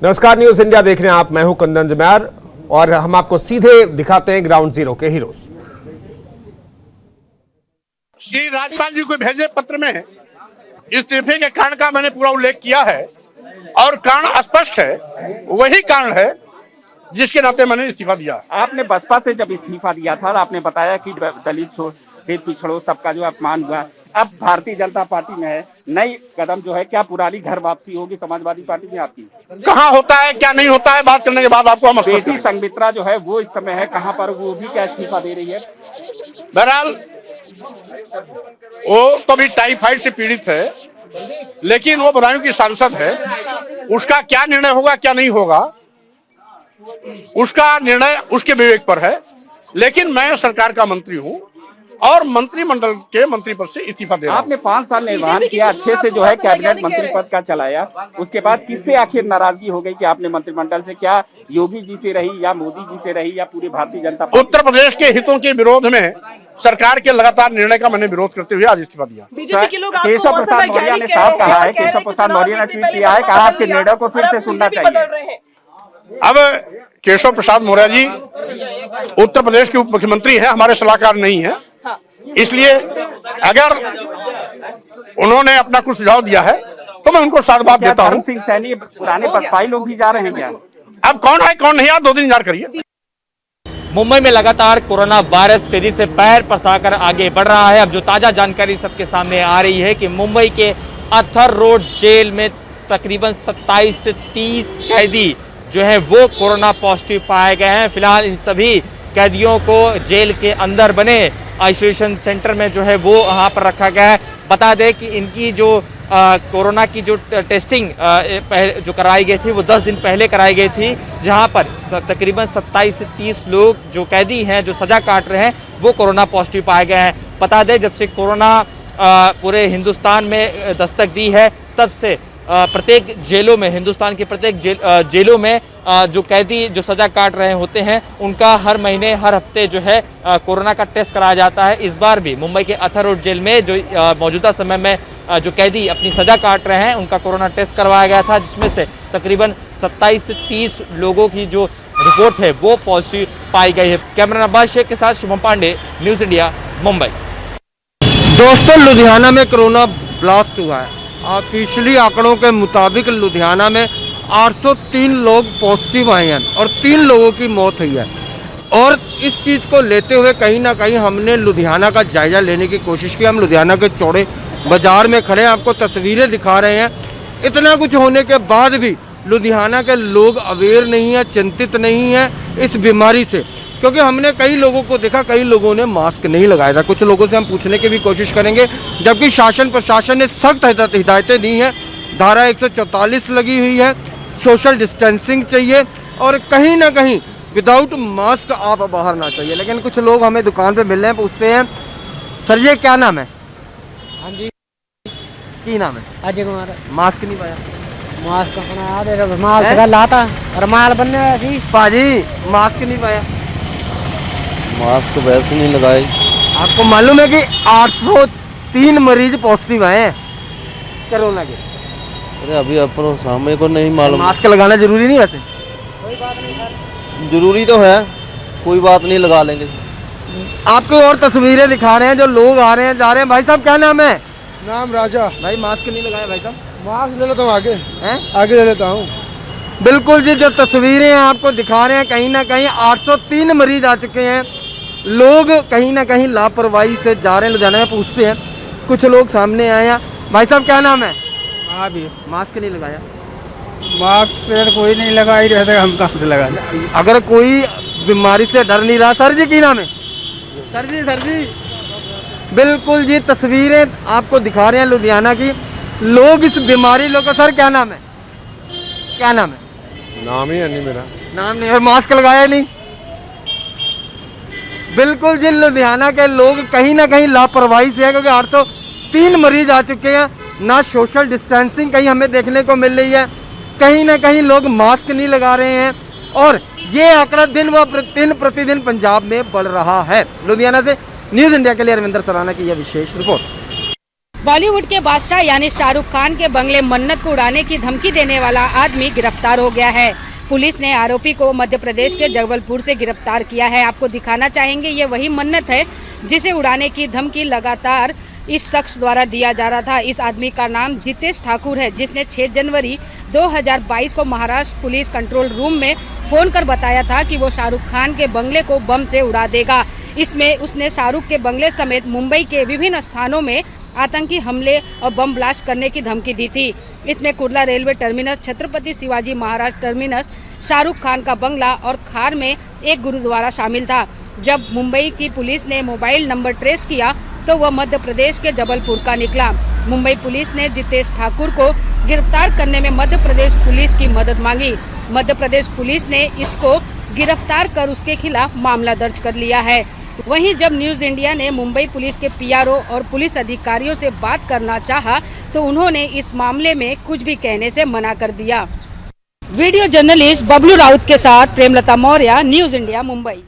नमस्कार, news India देख रहे हैं आप। मैं हूं कंदन जमैर और हम आपको सीधे दिखाते हैं ग्राउंड जीरो के हीरोज। श्री राज्यपाल जी को भेजे पत्र में इस्तीफे के कारण का मैंने पूरा उल्लेख किया है और कारण स्पष्ट है। वही कारण है जिसके नाते मैंने इस्तीफा दिया। आपने बसपा से जब इस्तीफा दिया था, आपने बताया कि दलित पिछड़ों सबका जो अपमान हुआ, अब भारतीय जनता पार्टी में है, नई कदम जो है, क्या पुरानी घर वापसी होगी समाजवादी पार्टी में आपकी? कहाँ होता है क्या नहीं होता है, बात करने के बाद आपको हम बेटी संघमित्रा जो है वो इस समय है कहाँ पर, वो भी क्या इस्तीफा दे रही है? बहरहाल वो तो भी टाइफाइड से पीड़ित है, लेकिन वो बदायूं की सांसद है। उसका क्या निर्णय होगा क्या नहीं होगा, उसका निर्णय उसके विवेक पर है। लेकिन मैं सरकार का मंत्री हूं और मंत्रिमंडल के मंत्री पद से इस्तीफा दे रहा हूं। आपने 5 साल निर्वहन किया, अच्छे से जो है कैबिनेट मंत्री पद का चलाया, उसके बाद किससे आखिर नाराजगी हो गई कि आपने मंत्रिमंडल से, क्या योगी जी से रही या मोदी जी से रही या पूरी भारतीय जनता पार्टी? उत्तर प्रदेश के हितों के विरोध में सरकार के लगातार निर्णय का मैंने विरोध करते हुए आज इस्तीफा दिया। केशव प्रसाद मौर्य ने साफ कहा है, केशव प्रसाद मौर्य ने ट्वीट किया है, कहा आपके निर्णय को फिर से सुनना चाहिए। अब केशव प्रसाद मौर्य जी उत्तर प्रदेश के उप मुख्यमंत्री हैं, हमारे सलाहकार नहीं है। इसलिए अगर उन्होंने अपना कुछ सुझाव दिया है तो मैं उनको साधुवाद देता हूं। सिंह सैनी पुराने बसपाई लोग भी जा रहे हैं क्या? अब कौन है कौन नहीं, आप 2 दिन इंतजार करिए। मुंबई में लगातार कोरोना वायरस तेजी से पैर पसारकर आगे बढ़ रहा है। अब जो ताजा जानकारी सबके सामने आ रही है कि मुंबई के अथर रोड जेल में तकरीबन 27 से 30 कैदी जो है वो कोरोना पॉजिटिव पाए गए हैं। फिलहाल इन सभी कैदियों को जेल के अंदर बने आइसोलेशन सेंटर में जो है वो वहाँ पर रखा गया है। बता दें कि इनकी जो कोरोना की जो टेस्टिंग जो कराई गई थी वो 10 दिन पहले कराई गई थी, जहाँ पर तकरीबन 27 से 30 लोग जो कैदी हैं जो सजा काट रहे हैं वो कोरोना पॉजिटिव पाए गए हैं। बता दें जब से कोरोना पूरे हिंदुस्तान में दस्तक दी है तब से प्रत्येक जेलों में, हिंदुस्तान के प्रत्येक जेलों में जो कैदी जो सजा काट रहे होते हैं उनका हर महीने हर हफ्ते जो है कोरोना का टेस्ट कराया जाता है। इस बार भी मुंबई के अथर रोड जेल में जो मौजूदा समय में जो कैदी अपनी सजा काट रहे हैं उनका कोरोना टेस्ट करवाया गया था, जिसमें से तकरीबन 27 से 30 लोगों की जो रिपोर्ट है वो पॉजिटिव पाई गई है। कैमरा अब्बास शेख के साथ शुभम पांडे, न्यूज इंडिया, मुंबई। दोस्तों, लुधियाना में कोरोना ब्लास्ट हुआ है। ऑफिशियली आंकड़ों के मुताबिक लुधियाना में 803 लोग पॉजिटिव आए हैं और 3 लोगों की मौत हुई है। और इस चीज़ को लेते हुए कहीं ना कहीं हमने लुधियाना का जायजा लेने की कोशिश की। हम लुधियाना के चौड़े बाजार में खड़े हैं, आपको तस्वीरें दिखा रहे हैं। इतना कुछ होने के बाद भी लुधियाना के लोग अवेयर नहीं है, चिंतित नहीं है इस बीमारी से, क्योंकि हमने कई लोगों को देखा, कई लोगों ने मास्क नहीं लगाया था। कुछ लोगों से हम पूछने की भी कोशिश करेंगे, जबकि शासन प्रशासन ने सख्त हिदायतें दी हैं। धारा 144 लगी हुई है, सोशल डिस्टेंसिंग चाहिए और कहीं ना कहीं विदाउट मास्क आप बाहर ना चाहिए। लेकिन कुछ लोग हमें दुकान पे मिल रहे हैं, पूछते हैं सर ये क्या नाम है? हाँ जी, की नाम है? अजय कुमार। मास्क नहीं पाया? मास्क अपना माल से लाता और माल बनने पाजी मास्क नहीं पाया? मास्क वैसे नहीं लगाए। आपको मालूम है कि 803 मरीज पॉजिटिव आए हैं कोरोना के? अरे अभी अपनों सामने को नहीं मालूम। मास्क लगाना जरूरी नहीं? वैसे कोई बात नहीं सर, जरूरी तो है, कोई बात नहीं, लगा लेंगे। आपको और तस्वीरें दिखा रहे हैं, जो लोग आ रहे हैं जा रहे हैं। भाई साहब क्या नाम है? नाम राजा। भाई मास्क नहीं लगाया भाई साहब? मास्क ले लेता हूँ, आगे हैं? आगे ले लेता हूँ। बिल्कुल जी, जो तस्वीरें आपको दिखा रहे हैं, कहीं ना कहीं 803 मरीज आ चुके हैं। लोग कहीं ना कहीं लापरवाही से जा रहे हैं। लुधियाना में पूछते हैं, कुछ लोग सामने आए हैं। भाई साहब क्या नाम है? महावीर। मास्क नहीं लगाया? मास्क तो कोई नहीं लगा ही रहता, हम कहाँ से लगा? अगर कोई बीमारी से डर नहीं रहा। सर जी की नाम है? सर जी बिल्कुल जी, तस्वीरें आपको दिखा रहे हैं लुधियाना की। लोग इस बीमारी लोग, सर क्या नाम है? क्या नाम है? नाम ही है नहीं मेरा। नाम नहीं है, मास्क लगाया नहीं। बिल्कुल जी, लुधियाना के लोग कहीं ना कहीं लापरवाही से है, क्योंकि 803 मरीज आ चुके हैं। ना सोशल डिस्टेंसिंग कहीं हमें देखने को मिल रही है, कहीं ना कहीं लोग मास्क नहीं लगा रहे हैं और ये आंकड़ा दिन व दिन प्रतिदिन पंजाब में बढ़ रहा है। लुधियाना से न्यूज इंडिया के लिए अरविंदर सराना की यह विशेष रिपोर्ट। बॉलीवुड के बादशाह यानी शाहरुख खान के बंगले मन्नत को उड़ाने की धमकी देने वाला आदमी गिरफ्तार हो गया है। पुलिस ने आरोपी को मध्य प्रदेश के जबलपुर से गिरफ्तार किया है। आपको दिखाना चाहेंगे, ये वही मन्नत है जिसे उड़ाने की धमकी लगातार इस शख्स द्वारा दिया जा रहा था। इस आदमी का नाम जितेश ठाकुर है, जिसने 6 जनवरी 2022 को महाराष्ट्र पुलिस कंट्रोल रूम में फोन कर बताया था कि वो शाहरुख खान के बंगले को बम से उड़ा देगा। इसमें उसने शाहरुख के बंगले समेत मुंबई के विभिन्न स्थानों में आतंकी हमले और बम ब्लास्ट करने की धमकी दी थी। इसमें Kurla railway terminus, Chhatrapati Shivaji Maharaj terminus, Shahrukh Khan का बंगला और खार में एक गुरुद्वारा शामिल था। जब मुंबई की पुलिस ने मोबाइल नंबर ट्रेस किया तो वह मध्य प्रदेश के जबलपुर का निकला। मुंबई पुलिस ने जितेश ठाकुर को गिरफ्तार करने में मध्य प्रदेश पुलिस की मदद मांगी। मध्य प्रदेश पुलिस ने इसको गिरफ्तार कर उसके खिलाफ मामला दर्ज कर लिया है। वहीं जब न्यूज़ इंडिया ने मुंबई पुलिस के पीआरओ और पुलिस अधिकारियों से बात करना चाहा तो उन्होंने इस मामले में कुछ भी कहने से मना कर दिया। वीडियो जर्नलिस्ट बबलू राउत के साथ प्रेमलता मौर्य, न्यूज़ इंडिया, मुंबई।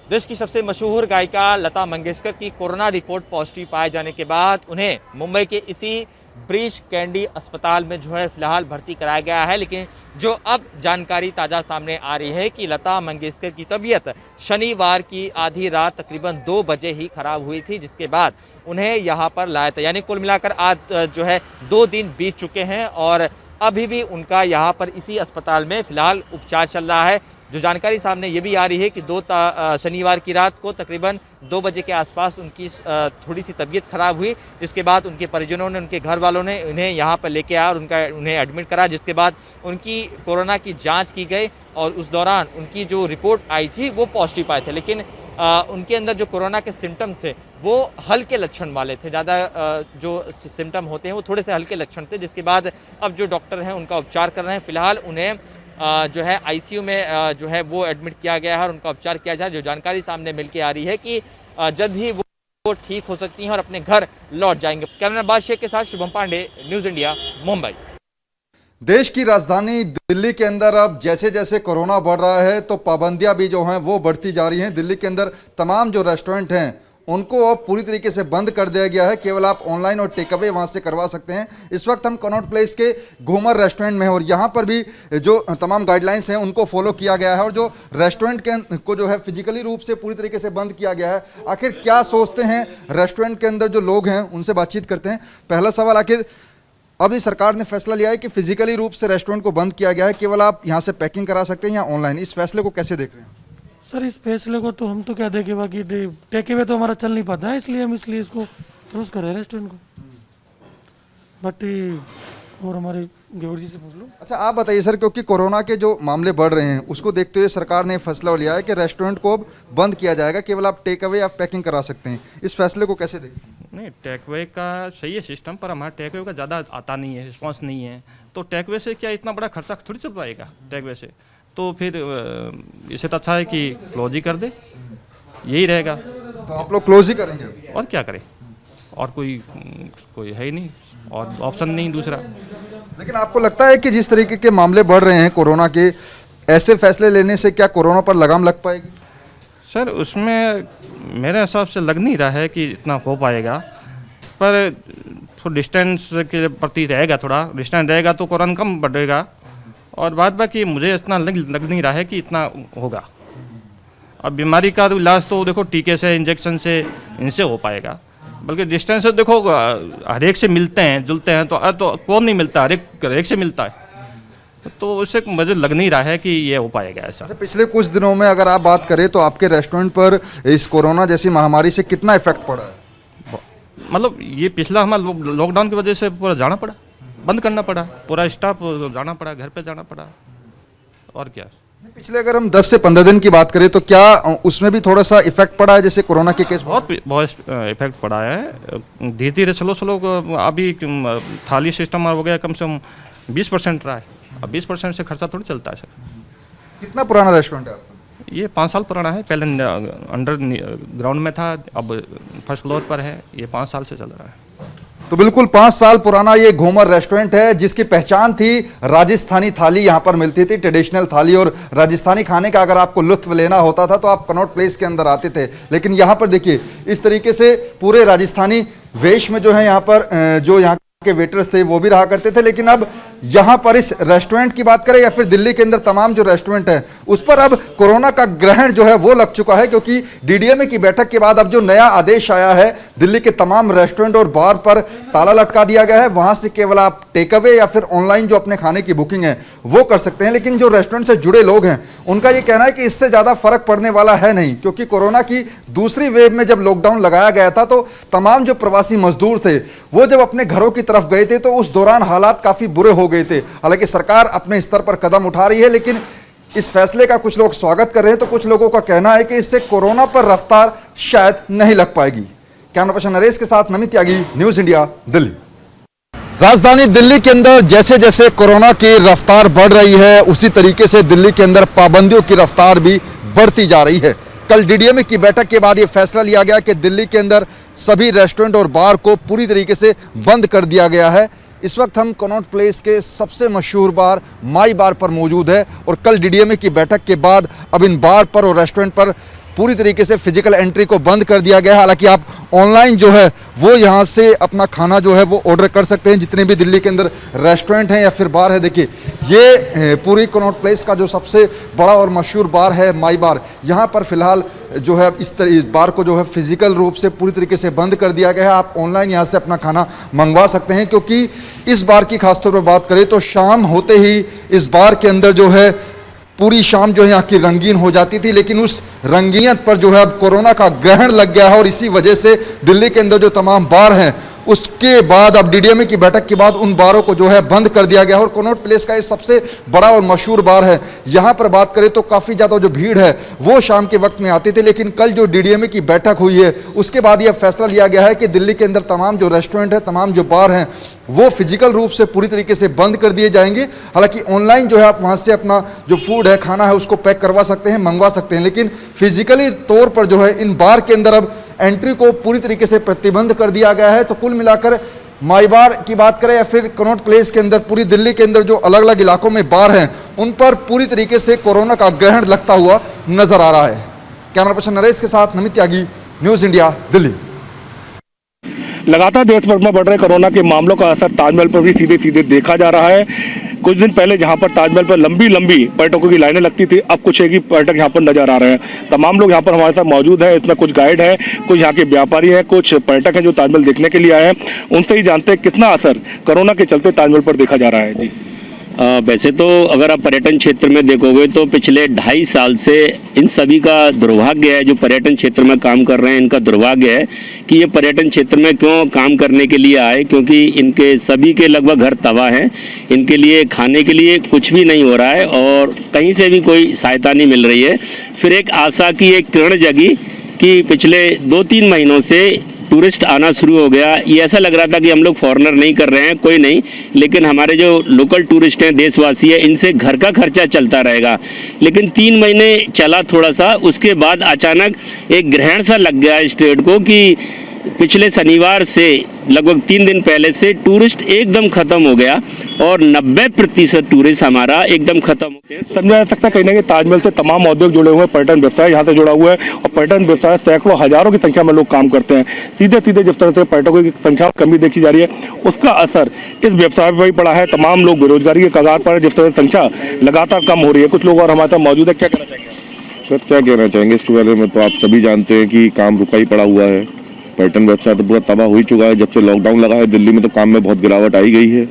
देश की सबसे मशहूर गायिका लता मंगेशकर की कोरोना रिपोर्ट पॉजिटिव पाए जाने के बाद उन्हें मुंबई के इसी ब्रीच कैंडी अस्पताल में जो है फिलहाल भर्ती कराया गया है। लेकिन जो अब जानकारी ताज़ा सामने आ रही है कि लता मंगेशकर की तबीयत शनिवार की आधी रात तकरीबन 2 बजे ही खराब हुई थी, जिसके बाद उन्हें यहाँ पर लाया था। यानी कुल मिलाकर आज जो है 2 दिन बीत चुके हैं और अभी भी उनका यहाँ पर इसी अस्पताल में फिलहाल उपचार चल रहा है। जो जानकारी सामने ये भी आ रही है कि शनिवार की रात को तकरीबन 2 बजे के आसपास उनकी थोड़ी सी तबीयत खराब हुई। इसके बाद उनके परिजनों ने, उनके घर वालों ने उन्हें यहाँ पर लेके आया और उन्हें एडमिट करा, जिसके बाद उनकी कोरोना की जांच की गई और उस दौरान उनकी जो रिपोर्ट आई थी वो पॉजिटिव आए थे। लेकिन उनके अंदर जो कोरोना के सिम्टम थे वो हल्के लक्षण वाले थे। ज़्यादा जो सिम्टम होते हैं वो थोड़े से हल्के लक्षण थे, जिसके बाद अब जो डॉक्टर हैं उनका उपचार कर रहे हैं। फिलहाल उन्हें जो है आईसीयू में जो है वो एडमिट किया गया है और उनका उपचार किया जाए। जो जानकारी सामने मिल के आ रही है कि जल्द ही वो ठीक हो सकती हैं और अपने घर लौट जाएंगे। कैमरा बादशाह के साथ शुभम पांडे, न्यूज़ इंडिया, मुंबई। देश की राजधानी दिल्ली के अंदर अब जैसे जैसे कोरोना बढ़ रहा है तो पाबंदियां भी जो हैं वो बढ़ती जा रही हैं। दिल्ली के अंदर तमाम जो रेस्टोरेंट हैं उनको अब पूरी तरीके से बंद कर दिया गया है। केवल आप ऑनलाइन और टेक अवे वहाँ से करवा सकते हैं। इस वक्त हम कनॉट प्लेस के घूमर रेस्टोरेंट में हैं और यहाँ पर भी जो तमाम गाइडलाइंस हैं उनको फॉलो किया गया है और जो रेस्टोरेंट के को जो है फिजिकली रूप से पूरी तरीके से बंद किया गया है। आखिर क्या सोचते हैं रेस्टोरेंट के अंदर जो लोग हैं, उनसे बातचीत करते हैं। पहला सवाल, आखिर अभी सरकार ने फैसला लिया है कि फिजिकली रूप से रेस्टोरेंट को बंद किया गया है, केवल आप यहाँ से पैकिंग करा सकते हैं या ऑनलाइन, इस फैसले को कैसे देख रहे हैं? सर, इस फैसले को तो हम तो क्या देखें, बाकी टेक अवे तो हमारा चल नहीं पाता है, इसलिए हम इसको क्लोज कर रहे हैं रेस्टोरेंट को। बट और हमारे गेवर जी से पूछ लो। अच्छा, आप बताइए सर, क्योंकि कोरोना के जो मामले बढ़ रहे हैं उसको देखते हुए सरकार ने फैसला लिया है कि रेस्टोरेंट को अब बंद किया जाएगा, केवल आप टेक अवे या पैकिंग करा सकते हैं। इस फैसले को कैसे देखते हैं? नहीं, टेक अवे का सही है सिस्टम, पर हमारा टेक अवे का ज़्यादा आता नहीं है, रिस्पॉन्स नहीं है। तो टेक अवे से क्या इतना बड़ा खर्चा थोड़ी चल पाएगा टेक अवे से, तो फिर इससे तो अच्छा है कि क्लोज ही कर दे, यही रहेगा। तो आप लोग क्लोज ही करेंगे? और क्या करें, और कोई है ही नहीं और ऑप्शन नहीं दूसरा। लेकिन आपको लगता है कि जिस तरीके के मामले बढ़ रहे हैं कोरोना के, ऐसे फैसले लेने से क्या कोरोना पर लगाम लग पाएगी? सर, उसमें मेरे हिसाब से लग नहीं रहा है कि इतना हो पाएगा, पर थोड़ा डिस्टेंस के प्रति रहेगा, थोड़ा डिस्टेंस रहेगा तो कोरोना कम बढ़ेगा। और बात बाकी मुझे इतना लग नहीं रहा है कि इतना होगा। अब बीमारी का तो इलाज तो देखो टीके से, इंजेक्शन से, इनसे हो पाएगा, बल्कि डिस्टेंस से देखो हर एक से मिलते हैं जुलते हैं, तो कौन नहीं मिलता, हर एक से मिलता है, तो उससे मुझे लग नहीं रहा है कि ये हो पाएगा ऐसा। अच्छा, पिछले कुछ दिनों में अगर आप बात करें तो आपके रेस्टोरेंट पर इस कोरोना जैसी महामारी से कितना इफेक्ट पड़ा है? मतलब ये पिछला हमारा लॉकडाउन की वजह से पूरा जाना पड़ा, बंद करना पड़ा, पूरा स्टाफ जाना पड़ा, घर पे जाना पड़ा, और क्या। पिछले अगर हम 10 से 15 दिन की बात करें तो क्या उसमें भी थोड़ा सा इफेक्ट पड़ा है, जैसे कोरोना के केस? बहुत इफेक्ट पड़ा है। धीरे धीरे स्लो अभी थाली सिस्टम हो गया, कम से कम 20% रहा है। अब 20% से खर्चा थोड़ी चलता है सर। कितना पुराना रेस्टोरेंट है आपका? ये 5 साल पुराना है। पहले अंडर ग्राउंड में था, अब फर्स्ट फ्लोर पर है। ये 5 साल से चल रहा है। तो बिल्कुल 5 साल पुराना ये घूमर रेस्टोरेंट है, जिसकी पहचान थी राजस्थानी थाली यहाँ पर मिलती थी, ट्रेडिशनल थाली। और राजस्थानी खाने का अगर आपको लुत्फ लेना होता था तो आप कनॉट प्लेस के अंदर आते थे। लेकिन यहाँ पर देखिए इस तरीके से पूरे राजस्थानी वेश में जो है यहाँ पर जो यहाँ के वेटर्स थे वो भी रहा करते थे। लेकिन अब यहाँ पर इस रेस्टोरेंट की बात करें या फिर दिल्ली के अंदर तमाम जो रेस्टोरेंट हैं उस पर अब कोरोना का ग्रहण जो है वो लग चुका है, क्योंकि डीडीएमए की बैठक के बाद अब जो नया आदेश आया है, दिल्ली के तमाम रेस्टोरेंट और बार पर ताला लटका दिया गया है। वहां से केवल आप टेक अवे या फिर ऑनलाइन जो अपने खाने की बुकिंग है वो कर सकते हैं। लेकिन जो रेस्टोरेंट से जुड़े लोग हैं उनका ये कहना है कि इससे ज्यादा फर्क पड़ने वाला है नहीं, क्योंकि कोरोना की दूसरी वेव में जब लॉकडाउन लगाया गया था तो तमाम जो प्रवासी मजदूर थे वो जब अपने घरों की तरफ गए थे तो उस दौरान हालात काफी बुरे हो गए थे। हालांकि सरकार अपने स्तर पर कदम उठा रही है, लेकिन इस फैसले का कुछ लोग स्वागत कर रहे हैं तो कुछ लोगों का कहना है कि इससे कोरोना पर रफ्तार शायद नहीं लग पाएगी। कैमरा पर्सन नरेश के साथ नमित त्यागी, न्यूज इंडिया, दिल्ली। राजधानी दिल्ली के अंदर जैसे जैसे कोरोना की रफ्तार बढ़ रही है उसी तरीके से दिल्ली के अंदर पाबंदियों की रफ्तार भी बढ़ती जा रही है। कल डीडीएमए की बैठक के बाद यह फैसला लिया गया कि दिल्ली के अंदर सभी रेस्टोरेंट और बार को पूरी तरीके से बंद कर दिया गया है। इस वक्त हम कनॉट प्लेस के सबसे मशहूर बार माई बार पर मौजूद है और कल डीडीएमए की बैठक के बाद अब इन बार पर और रेस्टोरेंट पर पूरी तरीके से फिजिकल एंट्री को बंद कर दिया गया है। हालांकि आप ऑनलाइन जो है वो यहाँ से अपना खाना जो है वो ऑर्डर कर सकते हैं, जितने भी दिल्ली के अंदर रेस्टोरेंट हैं या फिर बार है। देखिए ये पूरी कनॉट प्लेस का जो सबसे बड़ा और मशहूर बार है माई बार, यहाँ पर फिलहाल जो है इस बार को जो है फिजिकल रूप से पूरी तरीके से बंद कर दिया गया है। आप ऑनलाइन यहाँ से अपना खाना मंगवा सकते हैं, क्योंकि इस बार की खासतौर पर बात करें तो शाम होते ही इस बार के अंदर जो है पूरी शाम जो है यहाँ की रंगीन हो जाती थी। लेकिन उस रंगीनियत पर जो है अब कोरोना का ग्रहण लग गया है और इसी वजह से दिल्ली के अंदर जो तमाम बार हैं उसके बाद अब डीडीएमए की बैठक के बाद उन बारों को जो है बंद कर दिया गया है। और कनॉट प्लेस का ये सबसे बड़ा और मशहूर बार है। यहाँ पर बात करें तो काफ़ी ज़्यादा जो भीड़ है वो शाम के वक्त में आती थी। लेकिन कल जो डीडीएमए की बैठक हुई है उसके बाद यह फैसला लिया गया है कि दिल्ली के अंदर तमाम जो रेस्टोरेंट है, तमाम जो बार हैं वो फिजिकल रूप से पूरी तरीके से बंद कर दिए जाएंगे। हालांकि ऑनलाइन जो है आप वहाँ से अपना जो फूड है, खाना है, उसको पैक करवा सकते हैं, मंगवा सकते हैं। लेकिन फिजिकली तौर पर जो है इन बार के अंदर अब एंट्री को पूरी तरीके से प्रतिबंध कर दिया गया है। तो कुल मिलाकर माई बार की बात करें या फिर कनॉट प्लेस के अंदर पूरी दिल्ली के अंदर जो अलग अलग इलाकों में बार हैं उन पर पूरी तरीके से कोरोना का ग्रहण लगता हुआ नजर आ रहा है। कैमरा पर्सन नरेश के साथ नमित त्यागी, न्यूज इंडिया, दिल्ली। लगातार देश भर में बढ़ रहे कोरोना के मामलों का असर ताजमहल पर भी सीधे सीधे देखा जा रहा है। कुछ दिन पहले जहां पर ताजमहल पर लंबी लंबी पर्यटकों की लाइनें लगती थी, अब कुछ एक ही पर्यटक यहां पर नजर आ रहे हैं। तमाम लोग यहां पर हमारे साथ मौजूद हैं। इसमें कुछ गाइड हैं, कुछ यहाँ के व्यापारी हैं, कुछ पर्यटक हैं जो ताजमहल देखने के लिए आए हैं। उनसे ही जानते हैं कितना असर कोरोना के चलते ताजमहल पर देखा जा रहा है। जी वैसे तो अगर आप पर्यटन क्षेत्र में देखोगे तो पिछले 2.5 साल से इन सभी का दुर्भाग्य है, जो पर्यटन क्षेत्र में काम कर रहे हैं इनका दुर्भाग्य है कि ये पर्यटन क्षेत्र में क्यों काम करने के लिए आए, क्योंकि इनके सभी के लगभग घर तबाह हैं। इनके लिए खाने के लिए कुछ भी नहीं हो रहा है और कहीं से भी कोई सहायता नहीं मिल रही है। फिर एक आशा की एक किरण जगी कि पिछले 2-3 महीनों से टूरिस्ट आना शुरू हो गया। ये ऐसा लग रहा था कि हम लोग फॉरेनर नहीं कर रहे हैं, कोई नहीं, लेकिन हमारे जो लोकल टूरिस्ट हैं, देशवासी हैं, इनसे घर का खर्चा चलता रहेगा। लेकिन 3 महीने चला थोड़ा सा, उसके बाद अचानक एक ग्रहण सा लग गया इस ट्रेड को कि पिछले शनिवार से लगभग 3 दिन पहले से टूरिस्ट एकदम खत्म हो गया और 90% टूरिस्ट हमारा एकदम खत्म हो गया। समझा जा सकता है कहीं ना कहीं ताजमहल से तमाम उद्योग जुड़े हुए हैं, पर्यटन व्यवसाय यहाँ से जुड़ा हुआ है और पर्यटन व्यवसाय सैकड़ों हजारों की संख्या में लोग काम करते हैं। सीधे सीधे जिस तरह से पर्यटकों की संख्या कमी देखी जा रही है उसका असर इस व्यवसाय पर भी पड़ा है। तमाम लोग बेरोजगारी के कगार पर, जिस तरह से संख्या लगातार कम हो रही है। कुछ लोग और हमारे साथ मौजूद है, क्या कहना चाहेंगे? सर क्या कहना चाहेंगे इसके बारे में, तो आप सभी जानते हैं कि काम रुका ही पड़ा हुआ है। पर्यटन व्यवसाय तो पूरा तबाह हो ही चुका है। जब से लॉकडाउन लगा है दिल्ली में तो काम में बहुत गिरावट आई गई है।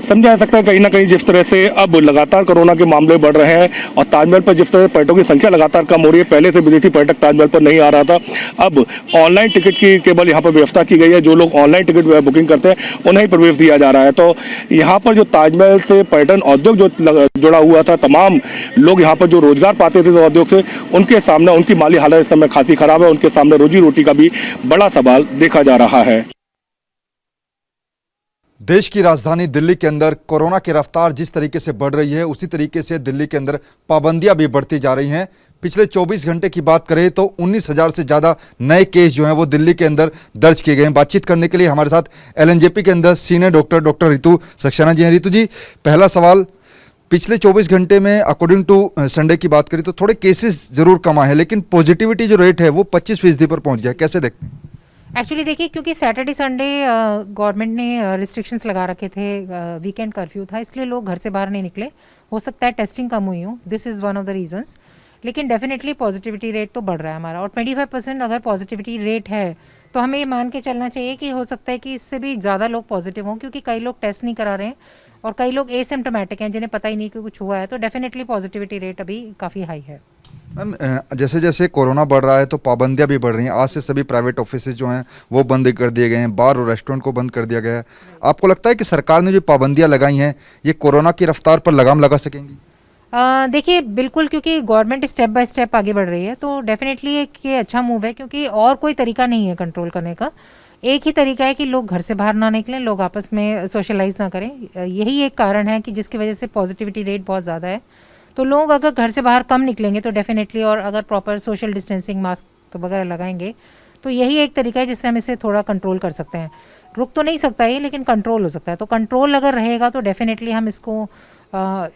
समझा जा सकता है कहीं ना कहीं जिस तरह से अब लगातार कोरोना के मामले बढ़ रहे हैं और ताजमहल पर जिस तरह से पर्यटकों की संख्या लगातार कम हो रही है, पहले से विदेशी पर्यटक ताजमहल पर नहीं आ रहा था, अब ऑनलाइन टिकट की केवल यहाँ पर व्यवस्था की गई है। जो लोग ऑनलाइन टिकट बुकिंग करते हैं उन्हें प्रवेश दिया जा रहा है। तो यहाँ पर जो ताजमहल से पर्यटन उद्योग जो जुड़ा हुआ था, तमाम लोग यहाँ पर जो रोजगार पाते थे उद्योग से, उनके सामने उनकी माली हालत इस समय खासी खराब है। उनके सामने रोजी रोटी का भी बड़ा सवाल देखा जा रहा है। देश की राजधानी दिल्ली के अंदर कोरोना की रफ्तार जिस तरीके से बढ़ रही है उसी तरीके से दिल्ली के अंदर पाबंदियां भी बढ़ती जा रही हैं। पिछले 24 घंटे की बात करें तो 19,000 से ज़्यादा नए केस जो हैं वो दिल्ली के अंदर दर्ज किए गए हैं। बातचीत करने के लिए हमारे साथ एलएनजेपी के अंदर सीनियर डॉक्टर रितु सक्सेना जी हैं। रितु जी, पहला सवाल, पिछले 24 घंटे में अकॉर्डिंग टू संडे की बात करें तो थोड़े केसेस जरूर कम आए हैं, लेकिन पॉजिटिविटी जो रेट है वो 25% पर पहुंच गया, कैसे देखते हैं? एक्चुअली देखिए, क्योंकि सैटरडे संडे गवर्नमेंट ने रिस्ट्रिक्शंस लगा रखे थे, वीकेंड कर्फ्यू था, इसलिए लोग घर से बाहर नहीं निकले। हो सकता है टेस्टिंग कम हुई हो, this is one of the reasons. लेकिन डेफिनेटली पॉजिटिविटी रेट तो बढ़ रहा है हमारा, और 25% अगर पॉजिटिविटी रेट है तो हमें ये मान के चलना चाहिए कि हो सकता है कि इससे भी ज़्यादा लोग पॉजिटिव हों, क्योंकि कई लोग टेस्ट नहीं करा रहे हैं और कई लोग एसिम्टोमेटिक हैं जिन्हें पता ही नहीं कि कुछ हुआ है। तो डेफिनेटली पॉजिटिविटी रेट अभी काफ़ी हाई है। मैम, जैसे जैसे कोरोना बढ़ रहा है तो पाबंदियां भी बढ़ रही हैं। आज से सभी प्राइवेट ऑफिसेज जो हैं वो बंद कर दिए गए हैं, बार और रेस्टोरेंट को बंद कर दिया गया है। आपको लगता है कि सरकार ने जो पाबंदियां लगाई हैं ये कोरोना की रफ्तार पर लगाम लगा सकेंगी? देखिए, बिल्कुल, क्योंकि गवर्नमेंट स्टेप बाय स्टेप आगे बढ़ रही है, तो डेफिनेटली एक ये अच्छा मूव है, क्योंकि और कोई तरीका नहीं है कंट्रोल करने का। एक ही तरीका है कि लोग घर से बाहर ना निकलें, लोग आपस में सोशलाइज ना करें। यही एक कारण है कि जिसकी वजह से पॉजिटिविटी रेट बहुत ज़्यादा है। तो लोग अगर घर से बाहर कम निकलेंगे तो डेफिनेटली, और अगर प्रॉपर सोशल डिस्टेंसिंग, मास्क वगैरह लगाएंगे, तो यही एक तरीका है जिससे हम इसे थोड़ा कंट्रोल कर सकते हैं। रुक तो नहीं सकता ये, लेकिन कंट्रोल हो सकता है। तो कंट्रोल अगर रहेगा तो डेफिनेटली हम इसको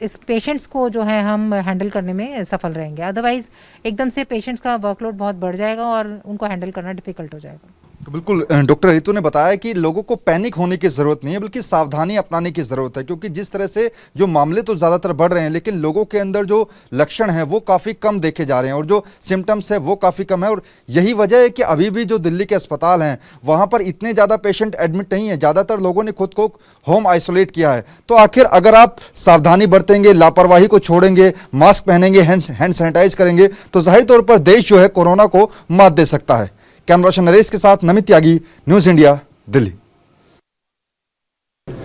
इस पेशेंट्स को जो है हम हैंडल करने में सफल रहेंगे। अदरवाइज़ एकदम से पेशेंट्स का वर्कलोड बहुत बढ़ जाएगा और उनको हैंडल करना डिफिकल्ट हो जाएगा। तो बिल्कुल डॉक्टर रितु ने बताया कि लोगों को पैनिक होने की ज़रूरत नहीं है, बल्कि सावधानी अपनाने की ज़रूरत है, क्योंकि जिस तरह से जो मामले तो ज़्यादातर बढ़ रहे हैं, लेकिन लोगों के अंदर जो लक्षण हैं वो काफ़ी कम देखे जा रहे हैं और जो सिम्टम्स है वो काफ़ी कम है। और यही वजह है कि अभी भी जो दिल्ली के अस्पताल हैं वहाँ पर इतने ज़्यादा पेशेंट एडमिट नहीं है। ज़्यादातर लोगों ने खुद को होम आइसोलेट किया है। तो आखिर अगर आप सावधानी बरतेंगे, लापरवाही को छोड़ेंगे, मास्क पहनेंगे, हैंड सैनिटाइज करेंगे, तो जाहिर तौर पर देश जो है कोरोना को मात दे सकता है। कैमरा पर्सन नरेश के साथ नमित त्यागी, न्यूज़ इंडिया, दिल्ली।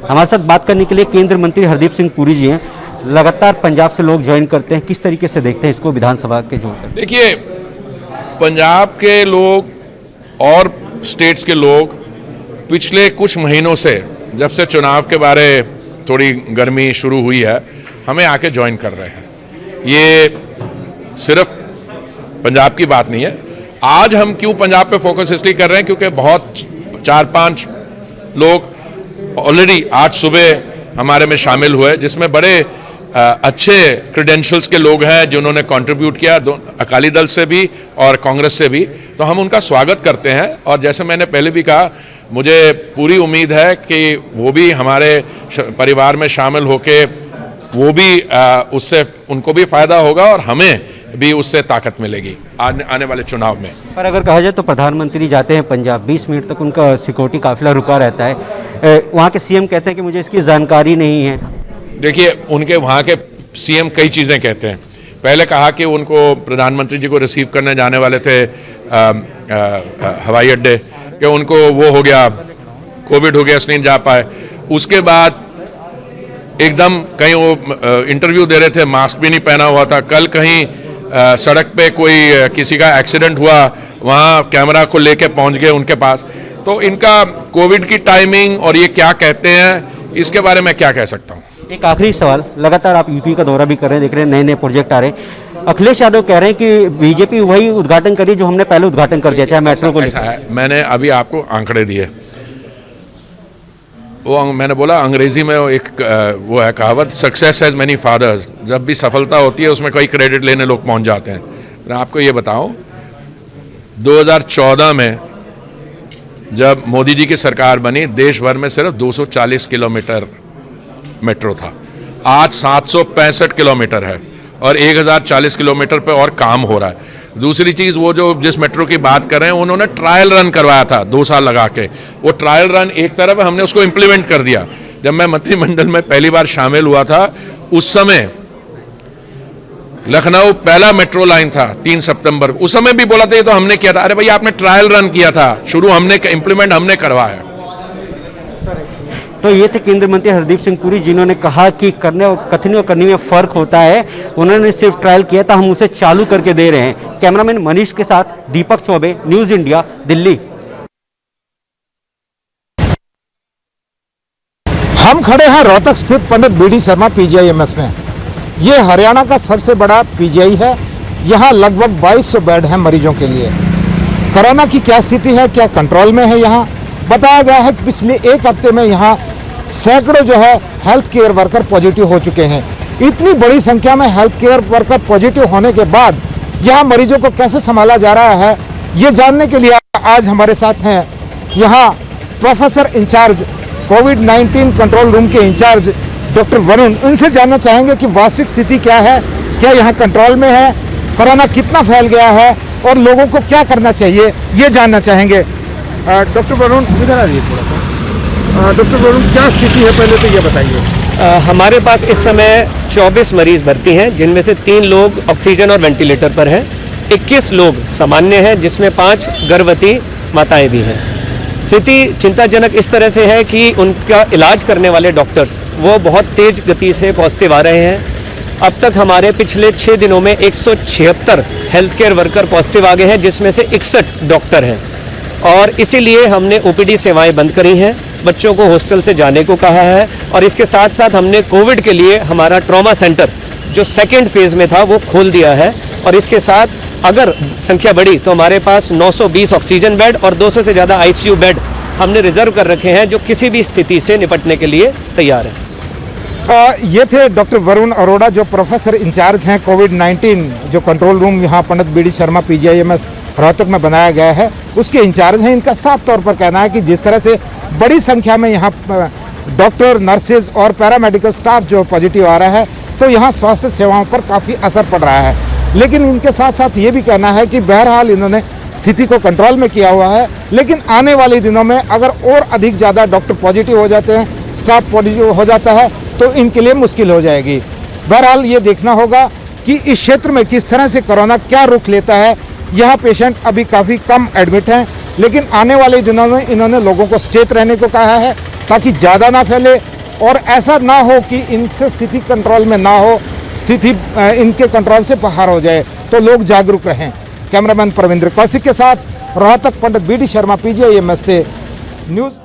हमारे साथ बात करने के लिए केंद्रीय मंत्री हरदीप सिंह पुरी जी हैं। लगातार पंजाब से लोग ज्वाइन करते हैं, किस तरीके से देखते हैं इसको विधानसभा के जोड़कर? देखिए, पंजाब के लोग और स्टेट्स के लोग पिछले कुछ महीनों से, जब से चुनाव के बारे थोड़ी गर्मी शुरू हुई है, हमें आके ज्वाइन कर रहे हैं। ये सिर्फ पंजाब की बात नहीं है। आज हम क्यों पंजाब पे फोकस इसलिए कर रहे हैं क्योंकि बहुत 4-5 लोग ऑलरेडी आज सुबह हमारे में शामिल हुए, जिसमें बड़े अच्छे क्रेडेंशियल्स के लोग हैं जिन्होंने कंट्रीब्यूट किया, अकाली दल से भी और कांग्रेस से भी। तो हम उनका स्वागत करते हैं, और जैसे मैंने पहले भी कहा, मुझे पूरी उम्मीद है कि वो भी हमारे परिवार में शामिल होके वो भी उससे उनको भी फायदा होगा और हमें भी उससे ताकत मिलेगी आने वाले चुनाव में। पर अगर कहा जाए तो प्रधानमंत्री जाते हैं पंजाब, 20 मिनट तक उनका सिक्योरिटी काफिला रुका रहता है। वहाँ के सीएम कहते हैं कि मुझे इसकी जानकारी नहीं है। देखिए, उनके वहाँ के सीएम कई चीज़ें कहते हैं। पहले कहा कि उनको प्रधानमंत्री जी को रिसीव करने जाने वाले थे हवाई अड्डे, कि उनको वो हो गया, कोविड हो गया, इसलिए नहीं जा पाए। उसके बाद एकदम कहीं वो इंटरव्यू दे रहे थे, मास्क भी नहीं पहना हुआ था। कल कहीं सड़क पे कोई किसी का एक्सीडेंट हुआ, वहाँ कैमरा को लेके पहुँच गए उनके पास। तो इनका कोविड की टाइमिंग और ये क्या कहते हैं, इसके बारे में क्या कह सकता हूँ। एक आखिरी सवाल, लगातार आप यूपी का दौरा भी कर रहे हैं, देख रहे हैं नए नए प्रोजेक्ट आ रहे हैं। अखिलेश यादव कह रहे हैं कि बीजेपी वही उद्घाटन करी जो हमने पहले उद्घाटन कर दिया, चाहे मेट्रो को लेकर। मैंने अभी आपको आंकड़े दिए, वो मैंने बोला अंग्रेजी में एक वो है कहावत, सक्सेस हैज़ मैनी फादर्स। जब भी सफलता होती है उसमें कोई क्रेडिट लेने लोग पहुंच जाते हैं। मैं आपको ये बताऊं, 2014 में जब मोदी जी की सरकार बनी, देश भर में सिर्फ 240 किलोमीटर मेट्रो था। आज 765 किलोमीटर है और 1040 किलोमीटर पे और काम हो रहा है। दूसरी चीज़, वो जो जिस मेट्रो की बात कर रहे हैं, उन्होंने ट्रायल रन करवाया था 2 साल लगा के। वो ट्रायल रन एक तरफ है, हमने उसको इम्प्लीमेंट कर दिया। जब मैं मंत्रिमंडल में पहली बार शामिल हुआ था, उस समय लखनऊ पहला मेट्रो लाइन था 3 सितंबर। उस समय भी बोला था ये तो हमने किया था। अरे भैया, आपने ट्रायल रन किया था, शुरू हमने इम्प्लीमेंट हमने करवाया। तो ये थे केंद्रीय मंत्री हरदीप सिंह पुरी, जिन्होंने कहा कि करने और कथनी और करने में फ़र्क होता है। उन्होंने सिर्फ ट्रायल किया था, हम उसे चालू करके दे रहे हैं। कैमरामैन मनीष के साथ दीपक चौबे, न्यूज़ इंडिया, दिल्ली। हम खड़े हैं रोहतक स्थित पंडित बीडी शर्मा पीजीआईएमएस में। ये हरियाणा का सबसे बड़ा पीजीआई है यहाँ लगभग 2200 बेड हैं मरीजों के लिए। कोरोना की क्या स्थिति है, क्या कंट्रोल में है, यहाँ बताया गया है कि पिछले एक हफ्ते में यहाँ सैकड़ों जो है हेल्थ केयर वर्कर पॉजिटिव हो चुके हैं। इतनी बड़ी संख्या में हेल्थ केयर वर्कर पॉजिटिव होने के बाद यहाँ मरीजों को कैसे संभाला जा रहा है, ये जानने के लिए आज हमारे साथ हैं यहाँ प्रोफेसर इंचार्ज कोविड-19 कंट्रोल रूम के इंचार्ज डॉक्टर वरुण। उनसे जानना चाहेंगे कि वास्तविक स्थिति क्या है, क्या यहाँ कंट्रोल में है, कोरोना कितना फैल गया है और लोगों को क्या करना चाहिए, ये जानना चाहेंगे। डॉक्टर वरुण इधर आ जाइए थोड़ा सा। डॉक्टर वरुण, क्या स्थिति है पहले तो ये बताइए। हमारे पास इस समय 24 मरीज भर्ती हैं, जिनमें से 3 लोग ऑक्सीजन और वेंटिलेटर पर हैं। 21 लोग सामान्य हैं, जिसमें 5 गर्भवती माताएं भी हैं। स्थिति चिंताजनक इस तरह से है कि उनका इलाज करने वाले डॉक्टर्स वो बहुत तेज गति से पॉजिटिव आ रहे हैं। अब तक हमारे पिछले 6 दिनों में 176 हेल्थ केयर वर्कर पॉजिटिव आ गए हैं, जिसमें से 61 डॉक्टर हैं। और इसीलिए हमने ओपीडी सेवाएं बंद करी हैं, बच्चों को हॉस्टल से जाने को कहा है और इसके साथ साथ हमने कोविड के लिए हमारा ट्रॉमा सेंटर जो सेकेंड फेज़ में था वो खोल दिया है। और इसके साथ अगर संख्या बढ़ी तो हमारे पास 920 ऑक्सीजन बेड और 200 से ज़्यादा आईसीयू बेड हमने रिजर्व कर रखे हैं, जो किसी भी स्थिति से निपटने के लिए तैयार हैं। ये थे डॉक्टर वरुण अरोड़ा, जो प्रोफेसर इंचार्ज हैं कोविड-19 जो कंट्रोल रूम यहाँ पंडित बीडी शर्मा पीजीआईएमएस रोहतक में बनाया गया है, उसके इंचार्ज हैं। इनका साफ तौर पर कहना है कि जिस तरह से बड़ी संख्या में यहाँ डॉक्टर, नर्सेज और पैरामेडिकल स्टाफ जो पॉजिटिव आ रहा है, तो यहाँ स्वास्थ्य सेवाओं पर काफ़ी असर पड़ रहा है। लेकिन इनके साथ साथ ये भी कहना है कि बहरहाल इन्होंने स्थिति को कंट्रोल में किया हुआ है, लेकिन आने वाले दिनों में अगर और अधिक ज़्यादा डॉक्टर पॉजिटिव हो जाते हैं, स्टाफ पॉजिटिव हो जाता है, तो इनके लिए मुश्किल हो जाएगी। बहरहाल ये देखना होगा कि इस क्षेत्र में किस तरह से कोरोना क्या रुख लेता है। यह पेशेंट अभी काफ़ी कम एडमिट हैं, लेकिन आने वाले दिनों में इन्होंने लोगों को सचेत रहने को कहा है ताकि ज़्यादा ना फैले और ऐसा ना हो कि इनसे स्थिति कंट्रोल में ना हो, स्थिति इनके कंट्रोल से बाहर हो जाए, तो लोग जागरूक रहें। कैमरामैन परविंद्र कौशिक के साथ रोहतक पंडित बीडी शर्मा पीजीआईएमएस से न्यूज़।